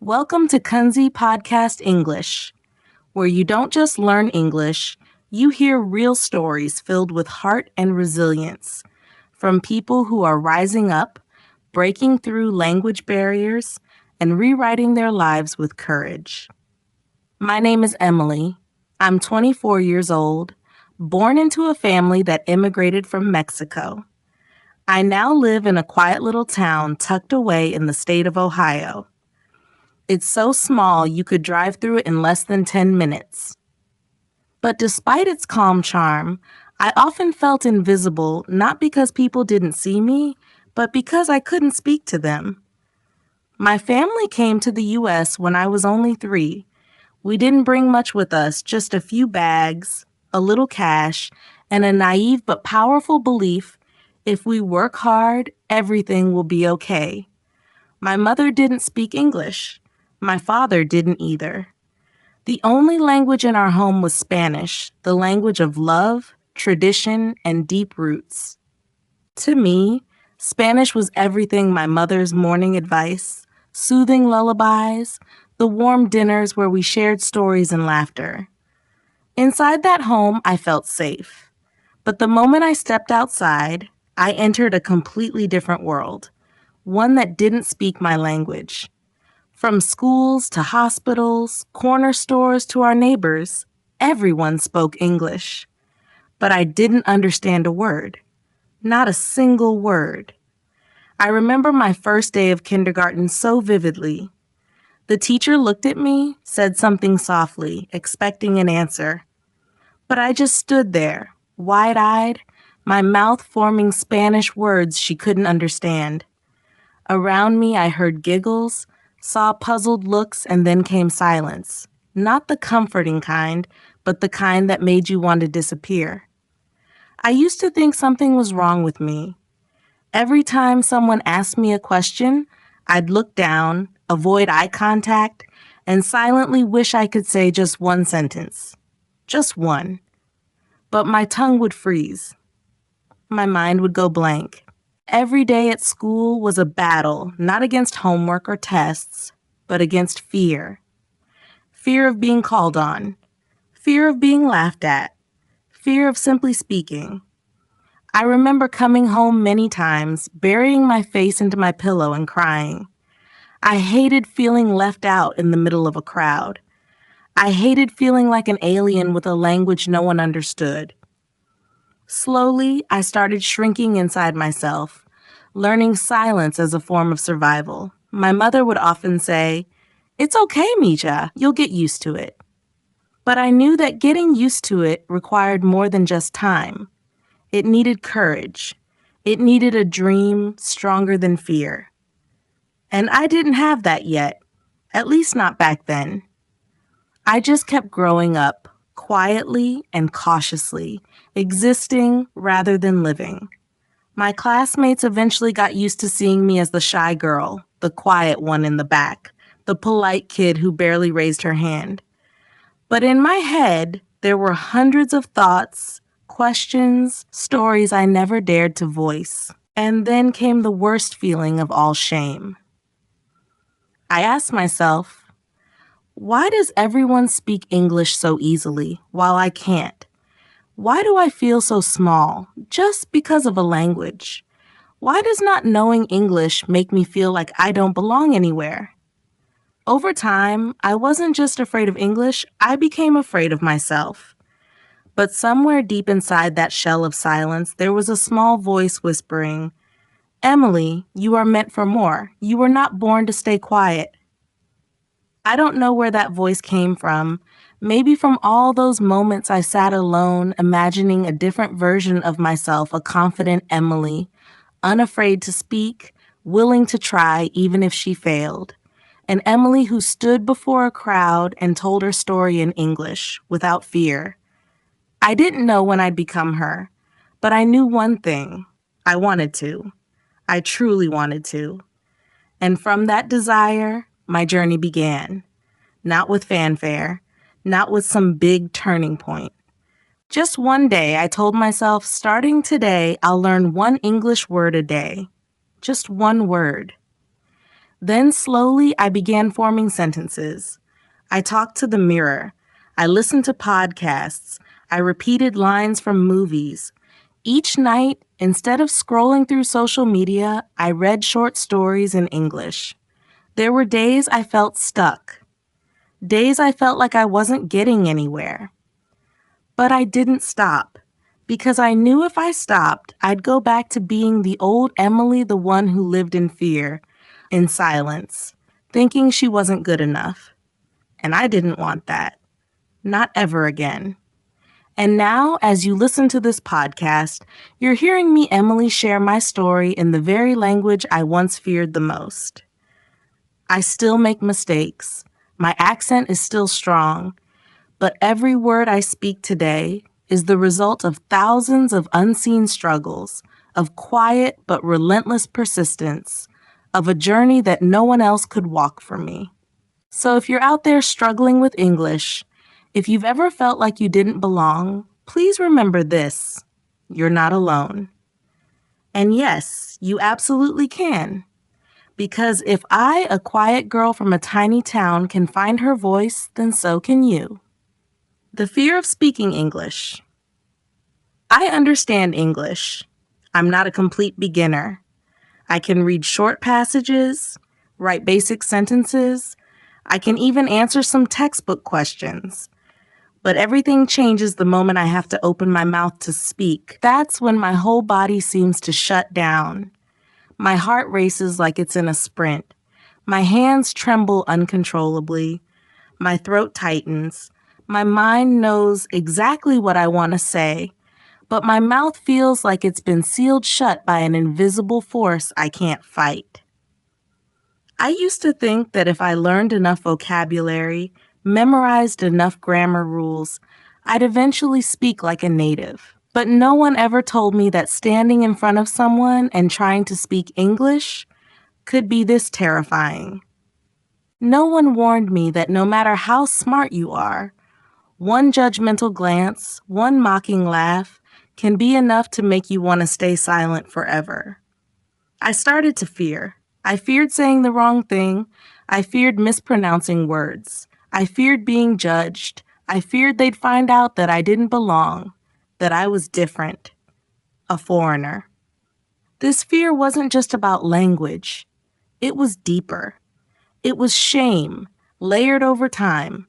Welcome to Kunzy Podcast English, where you don't just learn English, you hear real stories filled with heart and resilience from people who are rising up, breaking through language barriers, and rewriting their lives with courage. My name is Emily. I'm 24 years old, born into a family that immigrated from Mexico. I now live in a quiet little town tucked away in the state of Ohio. It's so small you could drive through it in less than 10 minutes. But despite its calm charm, I often felt invisible, not because people didn't see me, but because I couldn't speak to them. My family came to the U.S. when I was only 3. We didn't bring much with us, just a few bags, a little cash, and a naive but powerful belief: if we work hard, everything will be okay. My mother didn't speak English. My father didn't either. The only language in our home was Spanish, the language of love, tradition, and deep roots. To me, Spanish was everything: my mother's morning advice, soothing lullabies, the warm dinners where we shared stories and laughter. Inside that home, I felt safe. But the moment I stepped outside, I entered a completely different world, one that didn't speak my language. From schools to hospitals, corner stores to our neighbors, everyone spoke English. But I didn't understand a word. Not a single word. I remember my first day of kindergarten so vividly. The teacher looked at me, said something softly, expecting an answer. But I just stood there, wide-eyed, my mouth forming Spanish words she couldn't understand. Around me, I heard giggles, saw puzzled looks, and then came silence. Not the comforting kind, but the kind that made you want to disappear. I used to think something was wrong with me. Every time someone asked me a question, I'd look down, avoid eye contact, and silently wish I could say just one sentence. Just one. But my tongue would freeze. My mind would go blank. Every day at school was a battle, not against homework or tests, but against fear. Fear of being called on. Fear of being laughed at. Fear of simply speaking. I remember coming home many times, burying my face into my pillow and crying. I hated feeling left out in the middle of a crowd. I hated feeling like an alien with a language no one understood. Slowly, I started shrinking inside myself, learning silence as a form of survival. My mother would often say, "It's okay, Mija, you'll get used to it." But I knew that getting used to it required more than just time. It needed courage. It needed a dream stronger than fear. And I didn't have that yet, at least not back then. I just kept growing up, quietly and cautiously, existing rather than living. My classmates eventually got used to seeing me as the shy girl, the quiet one in the back, the polite kid who barely raised her hand. But in my head, there were hundreds of thoughts, questions, stories I never dared to voice. And then came the worst feeling of all: shame. I asked myself, why does everyone speak English so easily while I can't? Why do I feel so small just because of a language? Why does not knowing English make me feel like I don't belong anywhere? Over time, I wasn't just afraid of English, I became afraid of myself. But somewhere deep inside that shell of silence, there was a small voice whispering, "Emily, you are meant for more. You were not born to stay quiet." I don't know where that voice came from. Maybe from all those moments I sat alone, imagining a different version of myself, a confident Emily, unafraid to speak, willing to try even if she failed. An Emily who stood before a crowd and told her story in English, without fear. I didn't know when I'd become her, but I knew one thing: I wanted to. I truly wanted to. And from that desire, my journey began. Not with fanfare, not with some big turning point. Just one day, I told myself, starting today, I'll learn one English word a day. Just one word. Then slowly I began forming sentences. I talked to the mirror. I listened to podcasts. I repeated lines from movies. Each night, instead of scrolling through social media, I read short stories in English. There were days I felt stuck. Days I felt like I wasn't getting anywhere. But I didn't stop, because I knew if I stopped, I'd go back to being the old Emily, the one who lived in fear, in silence, thinking she wasn't good enough. And I didn't want that. Not ever again. And now, as you listen to this podcast, you're hearing me, Emily, share my story in the very language I once feared the most. I still make mistakes. My accent is still strong. But every word I speak today is the result of thousands of unseen struggles, of quiet but relentless persistence, of a journey that no one else could walk for me. So if you're out there struggling with English, if you've ever felt like you didn't belong, please remember this: you're not alone. And yes, you absolutely can. Because if I, a quiet girl from a tiny town, can find her voice, then so can you. The fear of speaking English. I understand English. I'm not a complete beginner. I can read short passages, write basic sentences. I can even answer some textbook questions. But everything changes the moment I have to open my mouth to speak. That's when my whole body seems to shut down. My heart races like it's in a sprint. My hands tremble uncontrollably. My throat tightens. My mind knows exactly what I want to say, but my mouth feels like it's been sealed shut by an invisible force I can't fight. I used to think that if I learned enough vocabulary, memorized enough grammar rules, I'd eventually speak like a native. But no one ever told me that standing in front of someone and trying to speak English could be this terrifying. No one warned me that no matter how smart you are, one judgmental glance, one mocking laugh can be enough to make you want to stay silent forever. I started to fear. I feared saying the wrong thing. I feared mispronouncing words. I feared being judged. I feared they'd find out that I didn't belong, that I was different, a foreigner. This fear wasn't just about language. It was deeper. It was shame, layered over time.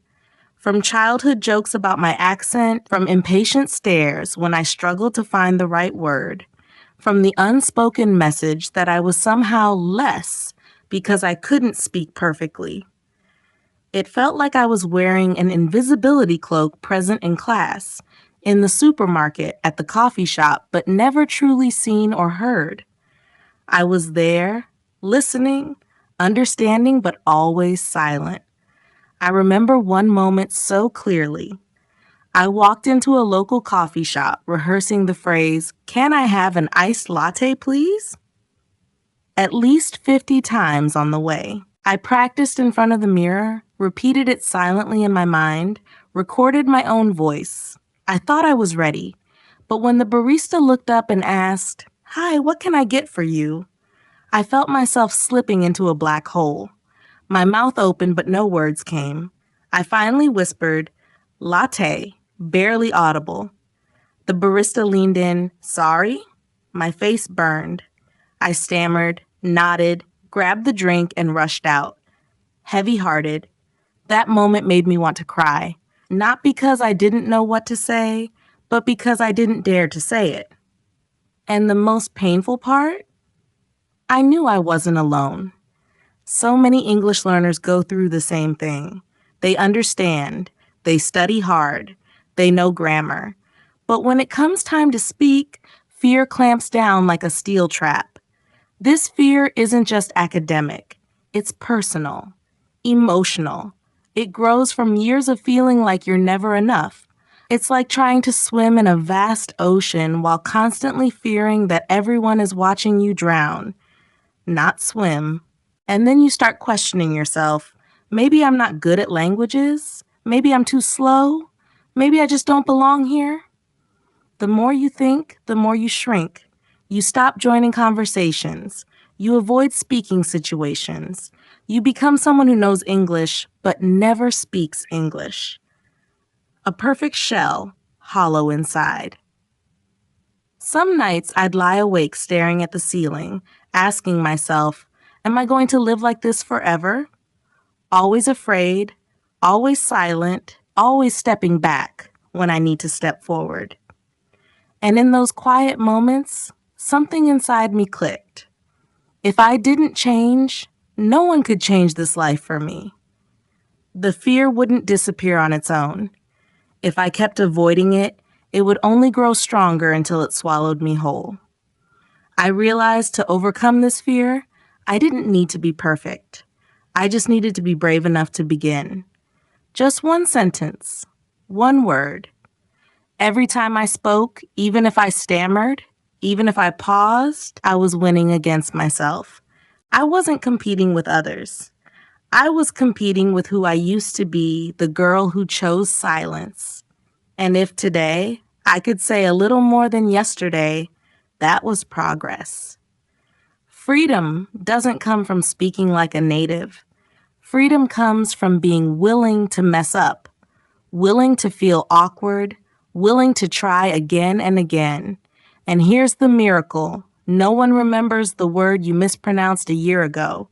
From childhood jokes about my accent, from impatient stares when I struggled to find the right word, from the unspoken message that I was somehow less because I couldn't speak perfectly. It felt like I was wearing an invisibility cloak present in class, in the supermarket, at the coffee shop, but never truly seen or heard. I was there, listening, understanding, but always silent. I remember one moment so clearly. I walked into a local coffee shop rehearsing the phrase, "Can I have an iced latte, please?" At least 50 times on the way. I practiced in front of the mirror, repeated it silently in my mind, recorded my own voice. I thought I was ready, but when the barista looked up and asked, "Hi, what can I get for you?" I felt myself slipping into a black hole. My mouth opened, but no words came. I finally whispered, "Latte," barely audible. The barista leaned in, "Sorry?" My face burned. I stammered, nodded, grabbed the drink, and rushed out. Heavy-hearted. That moment made me want to cry. Not because I didn't know what to say, but because I didn't dare to say it. And the most painful part? I knew I wasn't alone. So many English learners go through the same thing. They understand, they study hard, they know grammar. But when it comes time to speak, fear clamps down like a steel trap. This fear isn't just academic, it's personal, emotional. It grows from years of feeling like you're never enough. It's like trying to swim in a vast ocean while constantly fearing that everyone is watching you drown, not swim. And then you start questioning yourself. Maybe I'm not good at languages. Maybe I'm too slow. Maybe I just don't belong here. The more you think, the more you shrink. You stop joining conversations. You avoid speaking situations. You become someone who knows English but never speaks English. A perfect shell, hollow inside. Some nights I'd lie awake staring at the ceiling, asking myself, am I going to live like this forever? Always afraid, always silent, always stepping back when I need to step forward. And in those quiet moments, something inside me clicked. If I didn't change, no one could change this life for me. The fear wouldn't disappear on its own. If I kept avoiding it, it would only grow stronger until it swallowed me whole. I realized to overcome this fear, I didn't need to be perfect. I just needed to be brave enough to begin. Just one sentence, one word. Every time I spoke, even if I stammered, even if I paused, I was winning against myself. I wasn't competing with others. I was competing with who I used to be, the girl who chose silence. And if today I could say a little more than yesterday, that was progress. Freedom doesn't come from speaking like a native. Freedom comes from being willing to mess up, willing to feel awkward, willing to try again and again. And here's the miracle. No one remembers the word you mispronounced a year ago,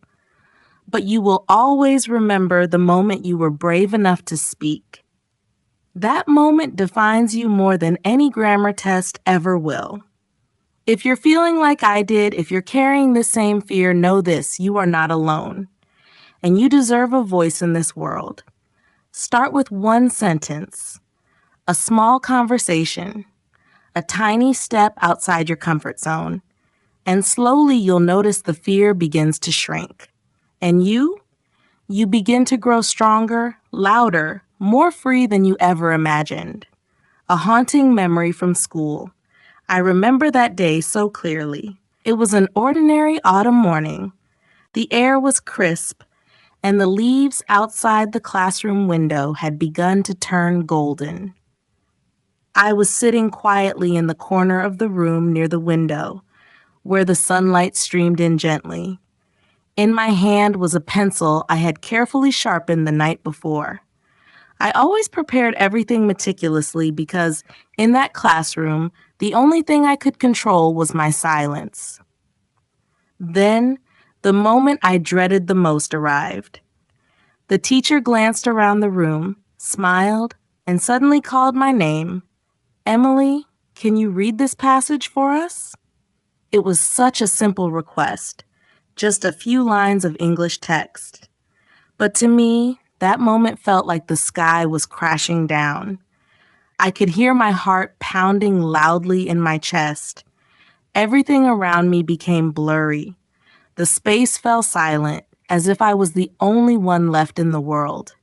but you will always remember the moment you were brave enough to speak. That moment defines you more than any grammar test ever will. If you're feeling like I did, if you're carrying the same fear, know this, you are not alone. And you deserve a voice in this world. Start with one sentence, a small conversation, a tiny step outside your comfort zone, and slowly you'll notice the fear begins to shrink. And you begin to grow stronger, louder, more free than you ever imagined. A haunting memory from school. I remember that day so clearly. It was an ordinary autumn morning. The air was crisp, and the leaves outside the classroom window had begun to turn golden. I was sitting quietly in the corner of the room near the window, where the sunlight streamed in gently. In my hand was a pencil I had carefully sharpened the night before. I always prepared everything meticulously because in that classroom, the only thing I could control was my silence. Then, the moment I dreaded the most arrived. The teacher glanced around the room, smiled, and suddenly called my name. Emily, can you read this passage for us? It was such a simple request, just a few lines of English text. But to me, that moment felt like the sky was crashing down. I could hear my heart pounding loudly in my chest. Everything around me became blurry. The space fell silent, as if I was the only one left in the world.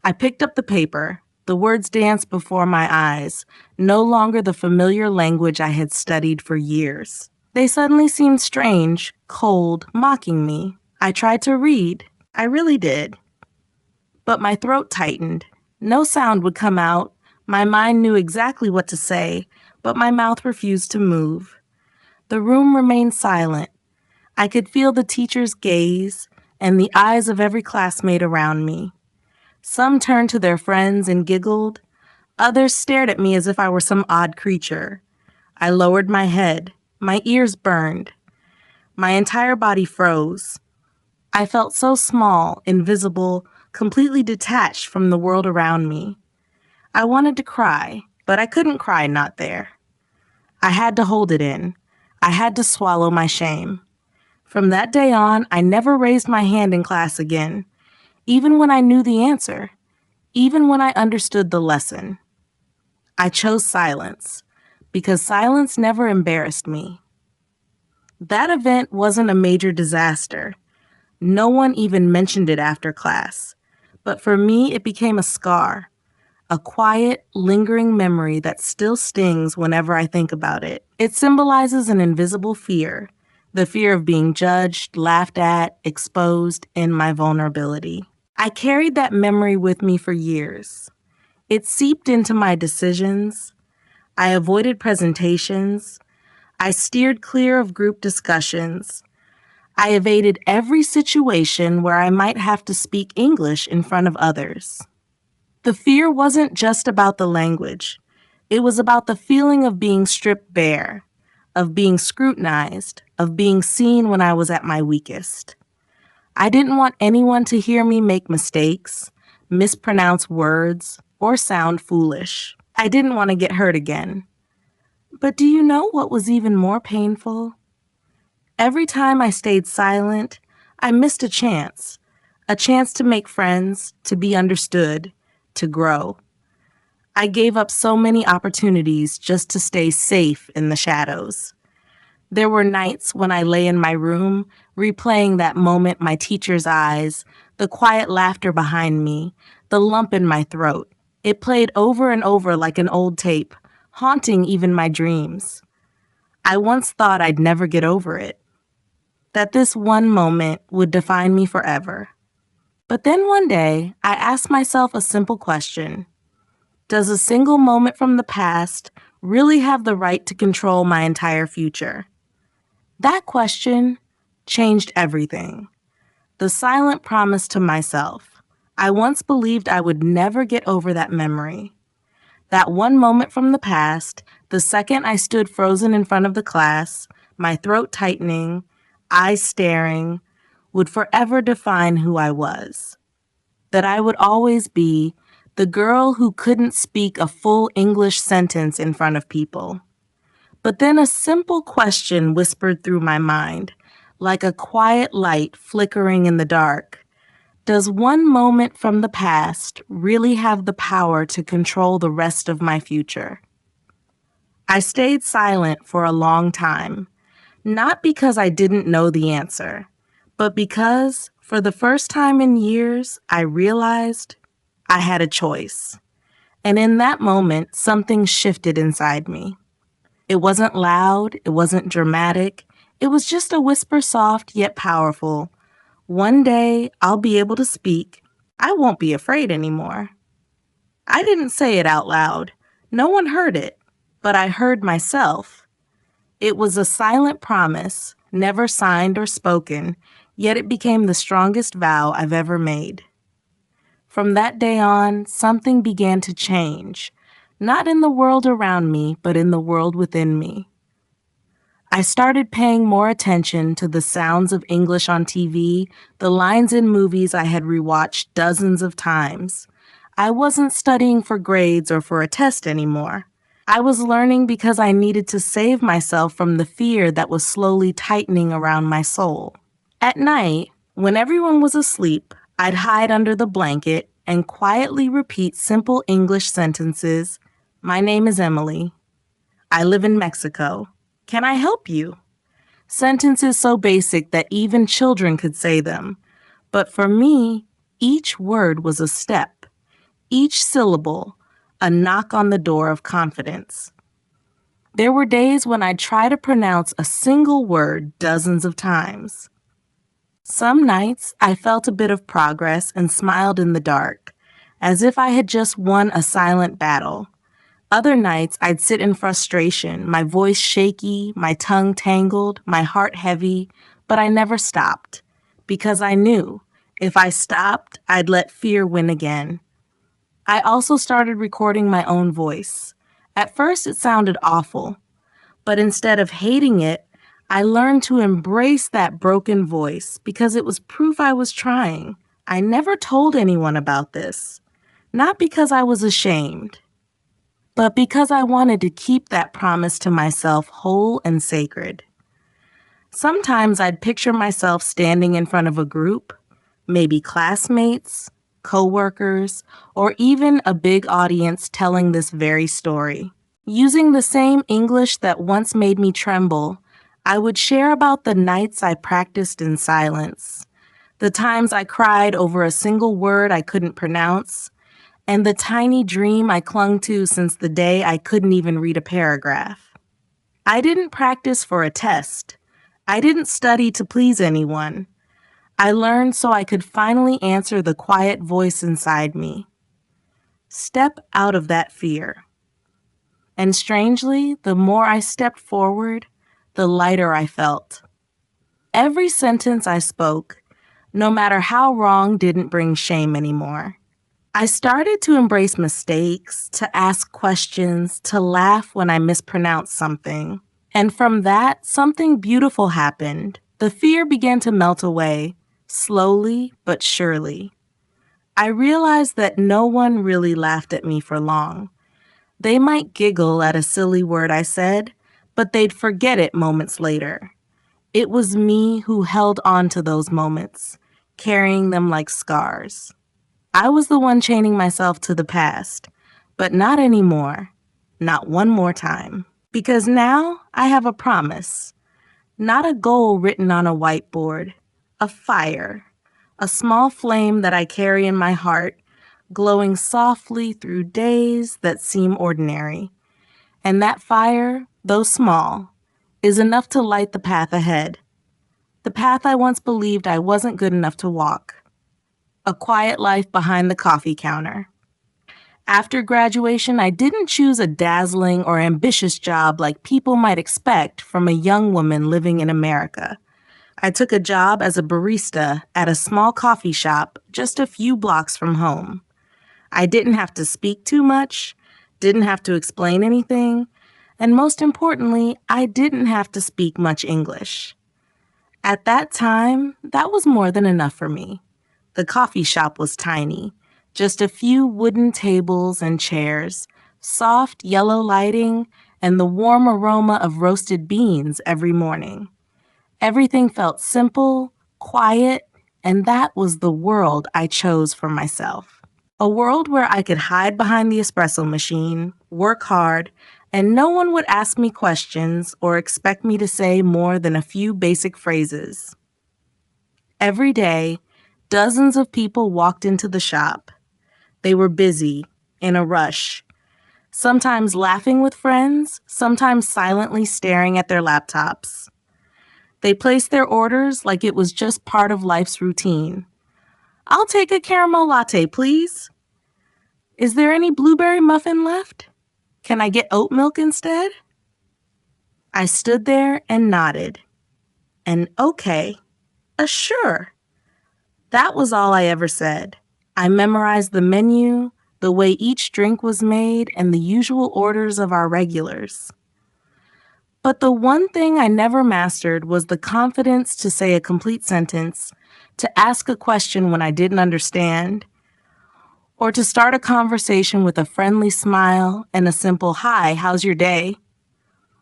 I picked up the paper. The words danced before my eyes, no longer the familiar language I had studied for years. They suddenly seemed strange, cold, mocking me. I tried to read. I really did. But my throat tightened. No sound would come out. My mind knew exactly what to say, but my mouth refused to move. The room remained silent. I could feel the teacher's gaze and the eyes of every classmate around me. Some turned to their friends and giggled. Others stared at me as if I were some odd creature. I lowered my head. My ears burned. My entire body froze. I felt so small, invisible, completely detached from the world around me. I wanted to cry, but I couldn't cry not there. I had to hold it in. I had to swallow my shame. From that day on, I never raised my hand in class again, even when I knew the answer, even when I understood the lesson. I chose silence, because silence never embarrassed me. That event wasn't a major disaster. No one even mentioned it after class. But for me, it became a scar, a quiet, lingering memory that still stings whenever I think about it. It symbolizes an invisible fear, the fear of being judged, laughed at, exposed in my vulnerability. I carried that memory with me for years. It seeped into my decisions. I avoided presentations. I steered clear of group discussions. I evaded every situation where I might have to speak English in front of others. The fear wasn't just about the language. It was about the feeling of being stripped bare, of being scrutinized, of being seen when I was at my weakest. I didn't want anyone to hear me make mistakes, mispronounce words, or sound foolish. I didn't want to get hurt again. But do you know what was even more painful? Every time I stayed silent, I missed a chance to make friends, to be understood, to grow. I gave up so many opportunities just to stay safe in the shadows. There were nights when I lay in my room, replaying that moment, my teacher's eyes, the quiet laughter behind me, the lump in my throat. It played over and over like an old tape, haunting even my dreams. I once thought I'd never get over it, that this one moment would define me forever. But then one day, I asked myself a simple question. Does a single moment from the past really have the right to control my entire future? That question changed everything. The silent promise to myself. I once believed I would never get over that memory. That one moment from the past, the second I stood frozen in front of the class, my throat tightening, eyes staring, would forever define who I was. That I would always be the girl who couldn't speak a full English sentence in front of people. But then a simple question whispered through my mind, like a quiet light flickering in the dark. Does one moment from the past really have the power to control the rest of my future? I stayed silent for a long time, not because I didn't know the answer, but because, for the first time in years, I realized I had a choice. And in that moment, something shifted inside me. It wasn't loud, it wasn't dramatic, it was just a whisper soft yet powerful. One day, I'll be able to speak. I won't be afraid anymore. I didn't say it out loud. No one heard it, but I heard myself. It was a silent promise, never signed or spoken, yet it became the strongest vow I've ever made. From that day on, something began to change, not in the world around me, but in the world within me. I started paying more attention to the sounds of English on TV, the lines in movies I had rewatched dozens of times. I wasn't studying for grades or for a test anymore. I was learning because I needed to save myself from the fear that was slowly tightening around my soul. At night, when everyone was asleep, I'd hide under the blanket and quietly repeat simple English sentences. My name is Emily. I live in Mexico. Can I help you? Sentences so basic that even children could say them. But for me, each word was a step. Each syllable, a knock on the door of confidence. There were days when I'd try to pronounce a single word dozens of times. Some nights, I felt a bit of progress and smiled in the dark, as if I had just won a silent battle. Other nights, I'd sit in frustration, my voice shaky, my tongue tangled, my heart heavy, but I never stopped, because I knew if I stopped, I'd let fear win again. I also started recording my own voice. At first, it sounded awful, but instead of hating it, I learned to embrace that broken voice because it was proof I was trying. I never told anyone about this, not because I was ashamed, but because I wanted to keep that promise to myself whole and sacred. Sometimes I'd picture myself standing in front of a group, maybe classmates, coworkers, or even a big audience telling this very story. Using the same English that once made me tremble, I would share about the nights I practiced in silence, the times I cried over a single word I couldn't pronounce, and the tiny dream I clung to since the day I couldn't even read a paragraph. I didn't practice for a test. I didn't study to please anyone. I learned so I could finally answer the quiet voice inside me. Step out of that fear. And strangely, the more I stepped forward, the lighter I felt. every sentence I spoke, no matter how wrong, didn't bring shame anymore. I started to embrace mistakes, to ask questions, to laugh when I mispronounced something. And from that, something beautiful happened. The fear began to melt away, slowly but surely. I realized that no one really laughed at me for long. They might giggle at a silly word I said, but they'd forget it moments later. It was me who held on to those moments, carrying them like scars. I was the one chaining myself to the past, but not anymore. Not one more time. Because now I have a promise, not a goal written on a whiteboard, a fire, a small flame that I carry in my heart, glowing softly through days that seem ordinary. And that fire, though small, is enough to light the path ahead. The path I once believed I wasn't good enough to walk. A quiet life behind the coffee counter. After graduation, I didn't choose a dazzling or ambitious job like people might expect from a young woman living in America. I took a job as a barista at a small coffee shop just a few blocks from home. I didn't have to speak too much, didn't have to explain anything, and most importantly, I didn't have to speak much English. At that time, that was more than enough for me. The coffee shop was tiny, just a few wooden tables and chairs, soft yellow lighting, and the warm aroma of roasted beans every morning. Everything felt simple, quiet, and that was the world I chose for myself. A world where I could hide behind the espresso machine, work hard, and no one would ask me questions or expect me to say more than a few basic phrases. Every day, dozens of people walked into the shop. They were busy, in a rush, sometimes laughing with friends, sometimes silently staring at their laptops. They placed their orders like it was just part of life's routine. "I'll take a caramel latte, please. Is there any blueberry muffin left? Can I get oat milk instead?" I stood there and nodded. And okay, a sure. That was all I ever said. I memorized the menu, the way each drink was made, and the usual orders of our regulars. But the one thing I never mastered was the confidence to say a complete sentence, to ask a question when I didn't understand, or to start a conversation with a friendly smile and a simple "Hi, how's your day?"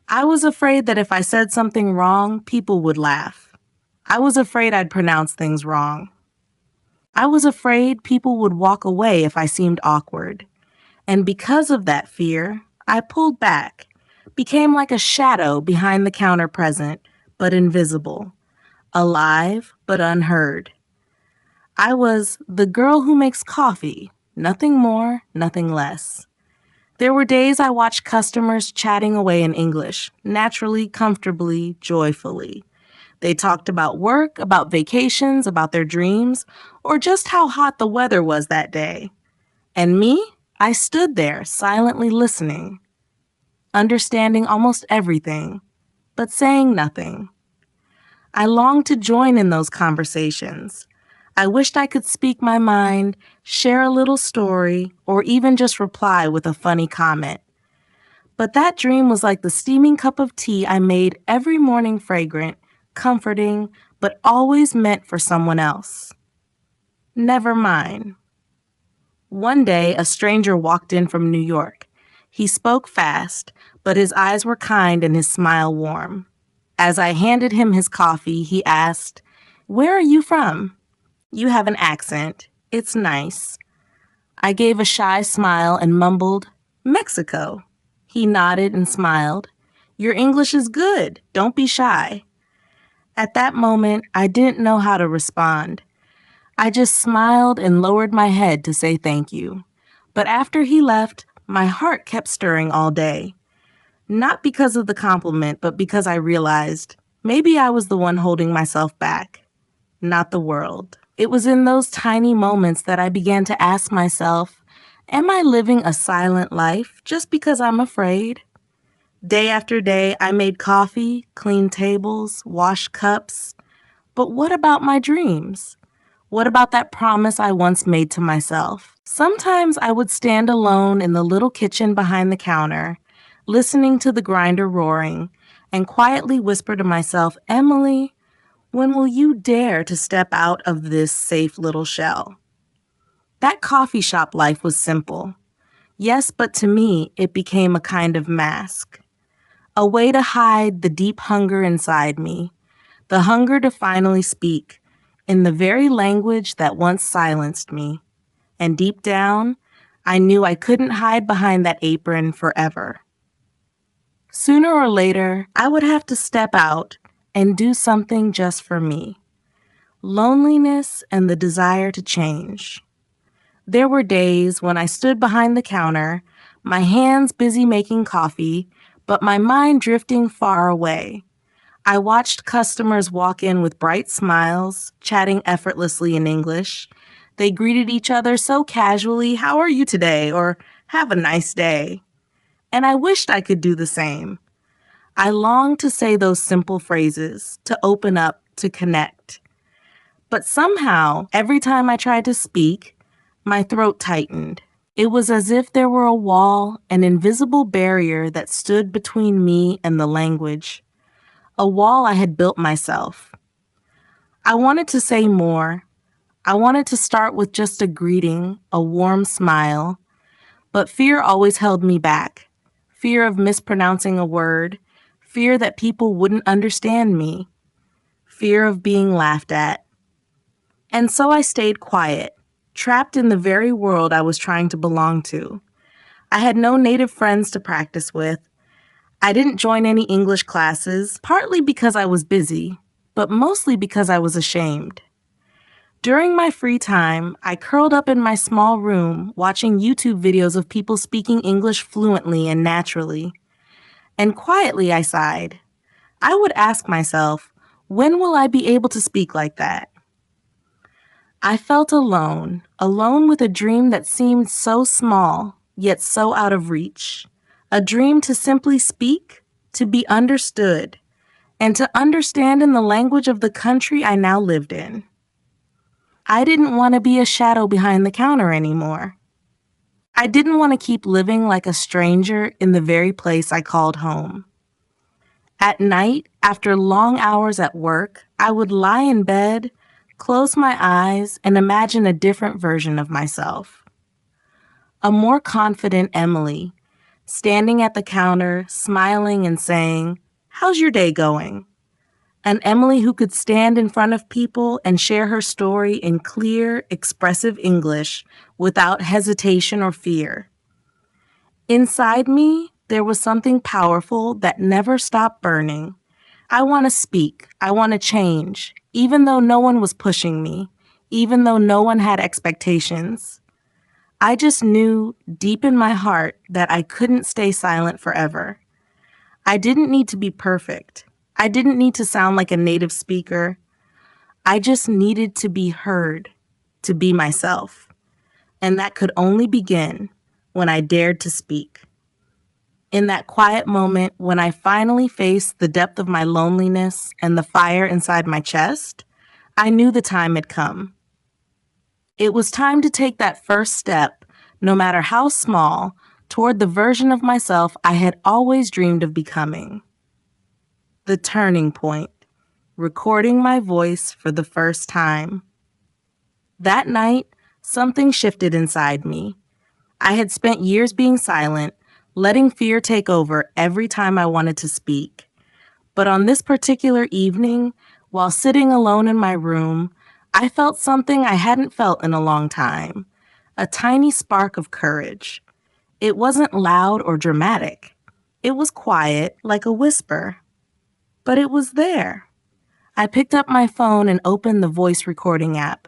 I was afraid that if I said something wrong, people would laugh. I was afraid I'd pronounce things wrong. I was afraid people would walk away if I seemed awkward. And because of that fear, I pulled back, became like a shadow behind the counter present, but invisible, alive, but unheard. I was the girl who makes coffee, nothing more, nothing less. There were days I watched customers chatting away in English, naturally, comfortably, joyfully. They talked about work, about vacations, about their dreams, or just how hot the weather was that day. And me? I stood there, silently listening, understanding almost everything, but saying nothing. I longed to join in those conversations. I wished I could speak my mind, share a little story, or even just reply with a funny comment. But that dream was like the steaming cup of tea I made every morning, fragrant, comforting, but always meant for someone else. Never mine. One day, a stranger walked in from New York. He spoke fast, but his eyes were kind and his smile warm. As I handed him his coffee, he asked, "Where are you from? You have an accent. It's nice." I gave a shy smile and mumbled, "Mexico." He nodded and smiled. "Your English is good. Don't be shy." At that moment, I didn't know how to respond. I just smiled and lowered my head to say thank you. But after he left, my heart kept stirring all day. Not because of the compliment, but because I realized maybe I was the one holding myself back, not the world. It was in those tiny moments that I began to ask myself, am I living a silent life just because I'm afraid? Day after day, I made coffee, cleaned tables, washed cups, But what about my dreams? What about that promise I once made to myself? Sometimes I would stand alone in the little kitchen behind the counter, listening to the grinder roaring, and quietly whisper to myself, Emily, when will you dare to step out of this safe little shell? That coffee shop life was simple. Yes, but to me, it became a kind of mask, a way to hide the deep hunger inside me, the hunger to finally speak in the very language that once silenced me. And deep down, I knew I couldn't hide behind that apron forever. Sooner or later, I would have to step out and do something just for me. Loneliness and the desire to change. There were days when I stood behind the counter, my hands busy making coffee, but my mind drifting far away. I watched customers walk in with bright smiles, chatting effortlessly in English. They greeted each other so casually, "How are you today?" or "Have a nice day." And I wished I could do the same. I longed to say those simple phrases, to open up, to connect. But somehow, every time I tried to speak, my throat tightened. It was as if there were a wall, an invisible barrier that stood between me and the language. A wall I had built myself. I wanted to say more. I wanted to start with just a greeting, a warm smile, but fear always held me back. Fear of mispronouncing a word, fear that people wouldn't understand me, fear of being laughed at. And so I stayed quiet, trapped in the very world I was trying to belong to. I had no native friends to practice with. I didn't join any English classes, partly because I was busy, but mostly because I was ashamed. During my free time, I curled up in my small room watching YouTube videos of people speaking English fluently and naturally. And quietly I sighed. I would ask myself, when will I be able to speak like that? I felt alone, alone with a dream that seemed so small, yet so out of reach. A dream to simply speak, to be understood, and to understand in the language of the country I now lived in. I didn't want to be a shadow behind the counter anymore. I didn't want to keep living like a stranger in the very place I called home. At night, after long hours at work, I would lie in bed, close my eyes, and imagine a different version of myself. A more confident Emily, standing at the counter, smiling and saying, "How's your day going?" An Emily who could stand in front of people and share her story in clear, expressive English without hesitation or fear. Inside me, there was something powerful that never stopped burning. I want to speak. I want to change, even though no one was pushing me, even though no one had expectations. I just knew deep in my heart that I couldn't stay silent forever. I didn't need to be perfect. I didn't need to sound like a native speaker. I just needed to be heard, to be myself. And that could only begin when I dared to speak. In that quiet moment, when I finally faced the depth of my loneliness and the fire inside my chest, I knew the time had come. It was time to take that first step, no matter how small, toward the version of myself I had always dreamed of becoming. The turning point, recording my voice for the first time. That night, something shifted inside me. I had spent years being silent, letting fear take over every time I wanted to speak. But on this particular evening, while sitting alone in my room, I felt something I hadn't felt in a long time, a tiny spark of courage. It wasn't loud or dramatic. It was quiet, like a whisper. But it was there. I picked up my phone and opened the voice recording app.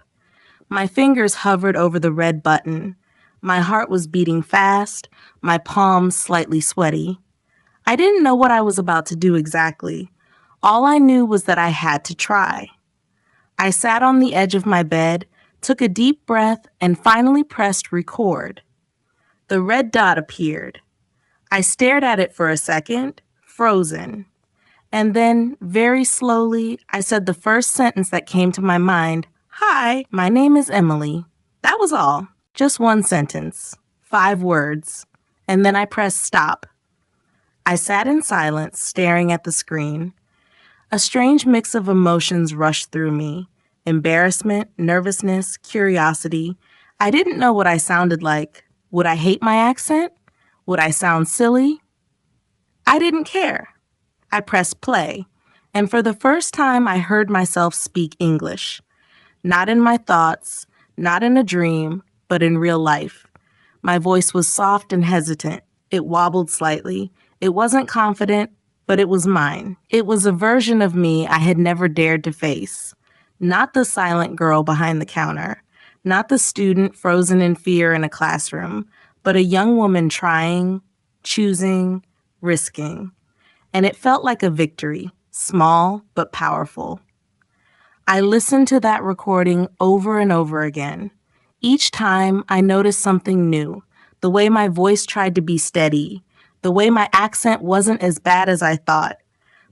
My fingers hovered over the red button. My heart was beating fast, my palms slightly sweaty. I didn't know what I was about to do exactly. All I knew was that I had to try. I sat on the edge of my bed, took a deep breath, and finally pressed record. The red dot appeared. I stared at it for a second, frozen. And then, very slowly, I said the first sentence that came to my mind. Hi, my name is Emily. That was all. Just one sentence. 5 words. And then I pressed stop. I sat in silence, staring at the screen. A strange mix of emotions rushed through me. Embarrassment, nervousness, curiosity. I didn't know what I sounded like. Would I hate my accent? Would I sound silly? I didn't care. I pressed play, and for the first time I heard myself speak English. Not in my thoughts, not in a dream, but in real life. My voice was soft and hesitant. It wobbled slightly. It wasn't confident, but it was mine. It was a version of me I had never dared to face. Not the silent girl behind the counter, not the student frozen in fear in a classroom, but a young woman trying, choosing, risking. And it felt like a victory, small but powerful. I listened to that recording over and over again. Each time, I noticed something new. The way my voice tried to be steady. The way my accent wasn't as bad as I thought.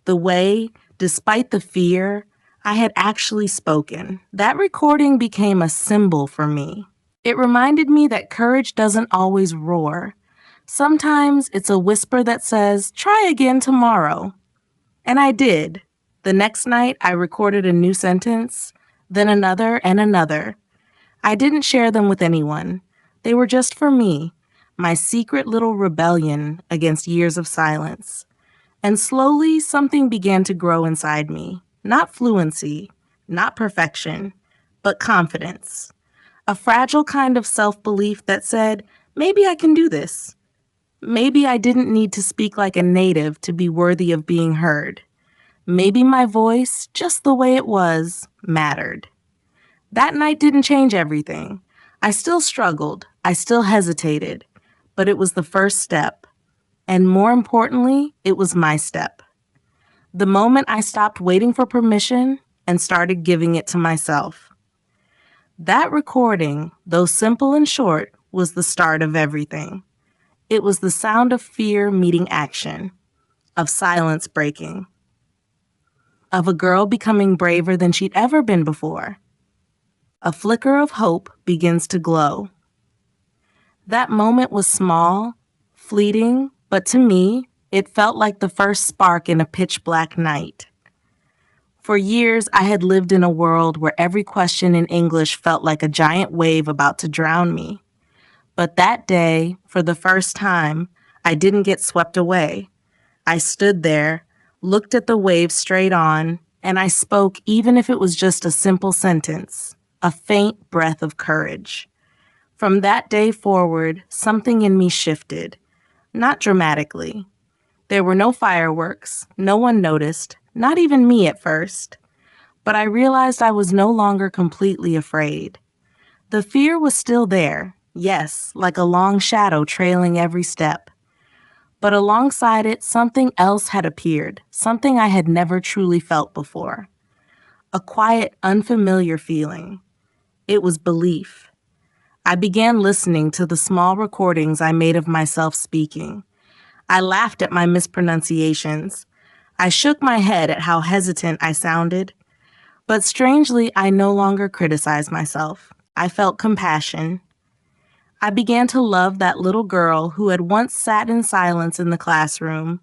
The way, despite the fear, I had actually spoken. That recording became a symbol for me. It reminded me that courage doesn't always roar. Sometimes it's a whisper that says, try again tomorrow. And I did. The next night, I recorded a new sentence, then another and another. I didn't share them with anyone. They were just for me, my secret little rebellion against years of silence. And slowly, something began to grow inside me. Not fluency, not perfection, but confidence. A fragile kind of self-belief that said, maybe I can do this. Maybe I didn't need to speak like a native to be worthy of being heard. Maybe my voice, just the way it was, mattered. That night didn't change everything. I still struggled. I still hesitated. But it was the first step. And more importantly, it was my step. The moment I stopped waiting for permission and started giving it to myself. That recording, though simple and short, was the start of everything. It was the sound of fear meeting action, of silence breaking, of a girl becoming braver than she'd ever been before. A flicker of hope begins to glow. That moment was small, fleeting, but to me, it felt like the first spark in a pitch-black night. For years, I had lived in a world where every question in English felt like a giant wave about to drown me. But that day, for the first time, I didn't get swept away. I stood there, looked at the wave straight on, and I spoke even if it was just a simple sentence, a faint breath of courage. From that day forward, something in me shifted, not dramatically. There were no fireworks, no one noticed, not even me at first. But I realized I was no longer completely afraid. The fear was still there, yes, like a long shadow trailing every step. But alongside it, something else had appeared, something I had never truly felt before. A quiet, unfamiliar feeling. It was belief. I began listening to the small recordings I made of myself speaking. I laughed at my mispronunciations. I shook my head at how hesitant I sounded. But strangely, I no longer criticized myself. I felt compassion. I began to love that little girl who had once sat in silence in the classroom,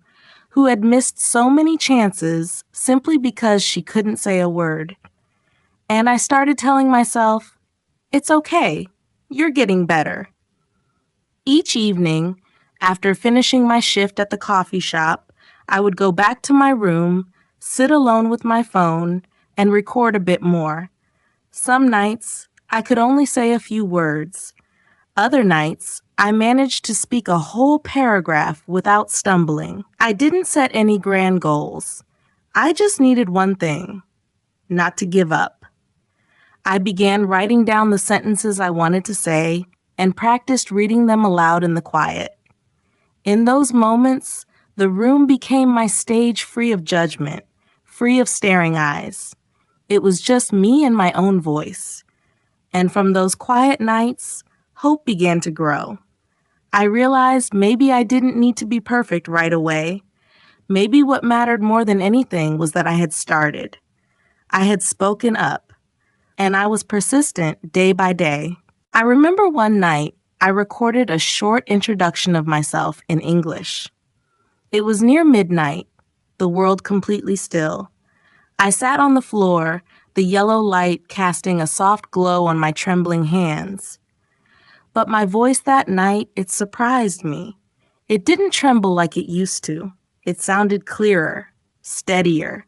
who had missed so many chances simply because she couldn't say a word. And I started telling myself, it's okay, you're getting better. Each evening, after finishing my shift at the coffee shop, I would go back to my room, sit alone with my phone, and record a bit more. Some nights, I could only say a few words. Other nights, I managed to speak a whole paragraph without stumbling. I didn't set any grand goals. I just needed one thing, not to give up. I began writing down the sentences I wanted to say and practiced reading them aloud in the quiet. In those moments, the room became my stage free of judgment, free of staring eyes. It was just me and my own voice. And from those quiet nights, hope began to grow. I realized maybe I didn't need to be perfect right away. Maybe what mattered more than anything was that I had started. I had spoken up, and I was persistent day by day. I remember one night I recorded a short introduction of myself in English. It was near midnight, the world completely still. I sat on the floor, the yellow light casting a soft glow on my trembling hands. But my voice that night, it surprised me. It didn't tremble like it used to. It sounded clearer, steadier,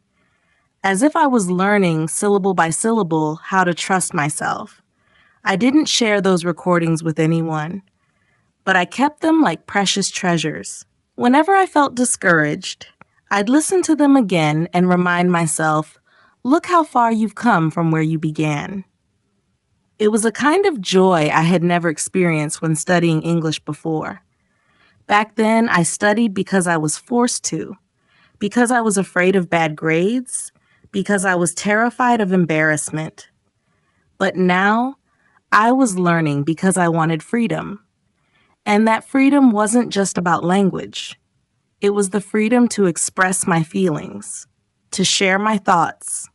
as if I was learning syllable by syllable how to trust myself. I didn't share those recordings with anyone, but I kept them like precious treasures. Whenever I felt discouraged, I'd listen to them again and remind myself, look how far you've come from where you began. It was a kind of joy I had never experienced when studying English before. Back then, I studied because I was forced to, because I was afraid of bad grades, because I was terrified of embarrassment. But now, I was learning because I wanted freedom. And that freedom wasn't just about language. It was the freedom to express my feelings, to share my thoughts,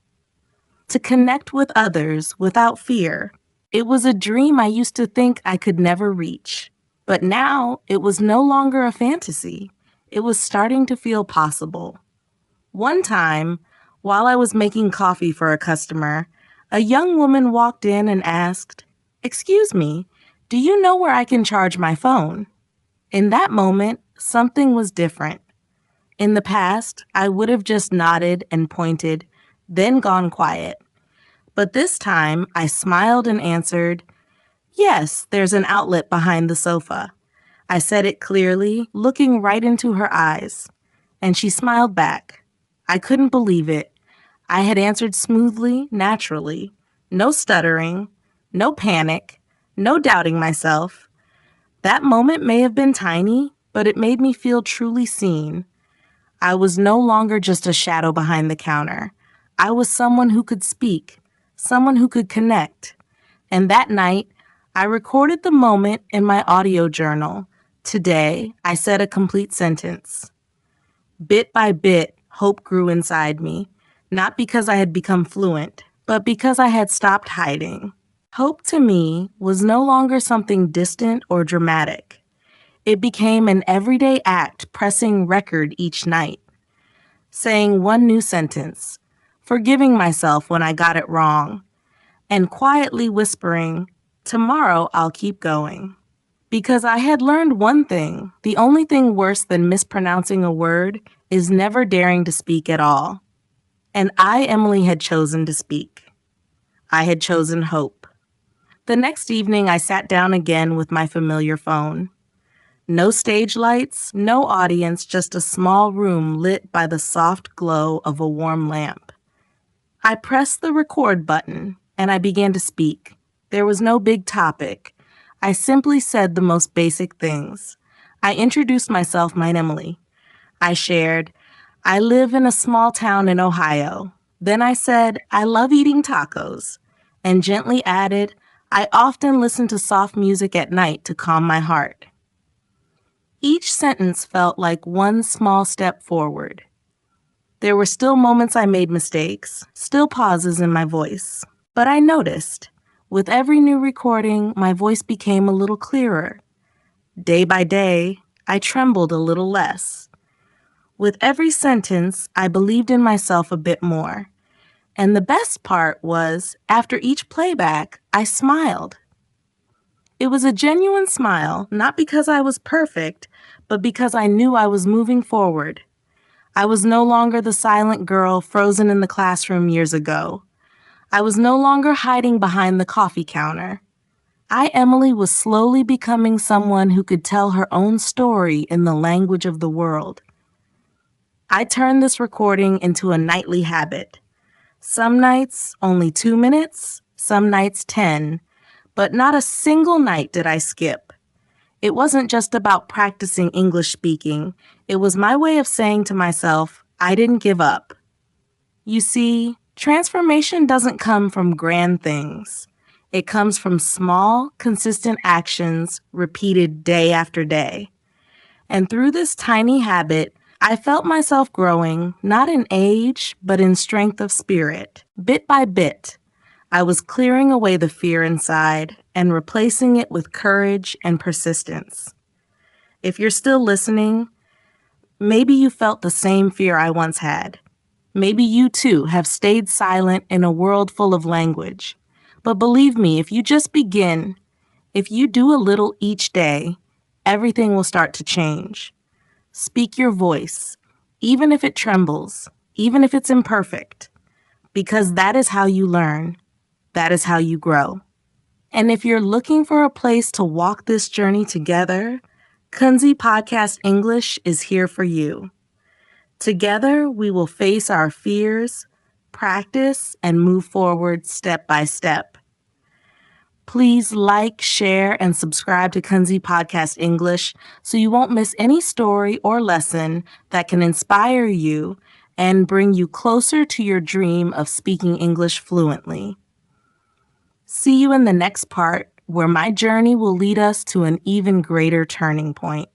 to connect with others without fear. It was a dream I used to think I could never reach. But now, it was no longer a fantasy. It was starting to feel possible. One time, while I was making coffee for a customer, a young woman walked in and asked, "Excuse me, do you know where I can charge my phone?" In that moment, something was different. In the past, I would have just nodded and pointed, then gone quiet. But this time, I smiled and answered, "Yes, there's an outlet behind the sofa." I said it clearly, looking right into her eyes, and she smiled back. I couldn't believe it. I had answered smoothly, naturally. No stuttering, no panic, no doubting myself. That moment may have been tiny, but it made me feel truly seen. I was no longer just a shadow behind the counter. I was someone who could speak, someone who could connect. And that night, I recorded the moment in my audio journal. Today, I said a complete sentence. Bit by bit, hope grew inside me, not because I had become fluent, but because I had stopped hiding. Hope to me was no longer something distant or dramatic. It became an everyday act pressing record each night, saying one new sentence, forgiving myself when I got it wrong, and quietly whispering, tomorrow I'll keep going. Because I had learned one thing, the only thing worse than mispronouncing a word is never daring to speak at all. And I, Emily, had chosen to speak. I had chosen hope. The next evening, I sat down again with my familiar phone. No stage lights, no audience, just a small room lit by the soft glow of a warm lamp. I pressed the record button, and I began to speak. There was no big topic. I simply said the most basic things. I introduced myself, my Emily. I shared, I live in a small town in Ohio. Then I said, I love eating tacos, and gently added, I often listen to soft music at night to calm my heart. Each sentence felt like one small step forward. There were still moments I made mistakes, still pauses in my voice. But I noticed, with every new recording, my voice became a little clearer. Day by day, I trembled a little less. With every sentence, I believed in myself a bit more. And the best part was, after each playback, I smiled. It was a genuine smile, not because I was perfect, but because I knew I was moving forward. I was no longer the silent girl frozen in the classroom years ago. I was no longer hiding behind the coffee counter. I, Emily, was slowly becoming someone who could tell her own story in the language of the world. I turned this recording into a nightly habit. Some nights, only 2 minutes, some nights 10, but not a single night did I skip. It wasn't just about practicing English speaking. It was my way of saying to myself, I didn't give up. You see, transformation doesn't come from grand things. It comes from small, consistent actions repeated day after day. And through this tiny habit, I felt myself growing, not in age, but in strength of spirit. Bit by bit, I was clearing away the fear inside and replacing it with courage and persistence. If you're still listening, maybe you felt the same fear I once had. Maybe you too have stayed silent in a world full of language. But believe me, if you just begin, if you do a little each day, everything will start to change. Speak your voice, even if it trembles, even if it's imperfect, because that is how you learn. That is how you grow. And if you're looking for a place to walk this journey together, Kunzy Podcast English is here for you. Together, we will face our fears, practice, and move forward step by step. Please like, share, and subscribe to Kunzy Podcast English so you won't miss any story or lesson that can inspire you and bring you closer to your dream of speaking English fluently. See you in the next part, where my journey will lead us to an even greater turning point.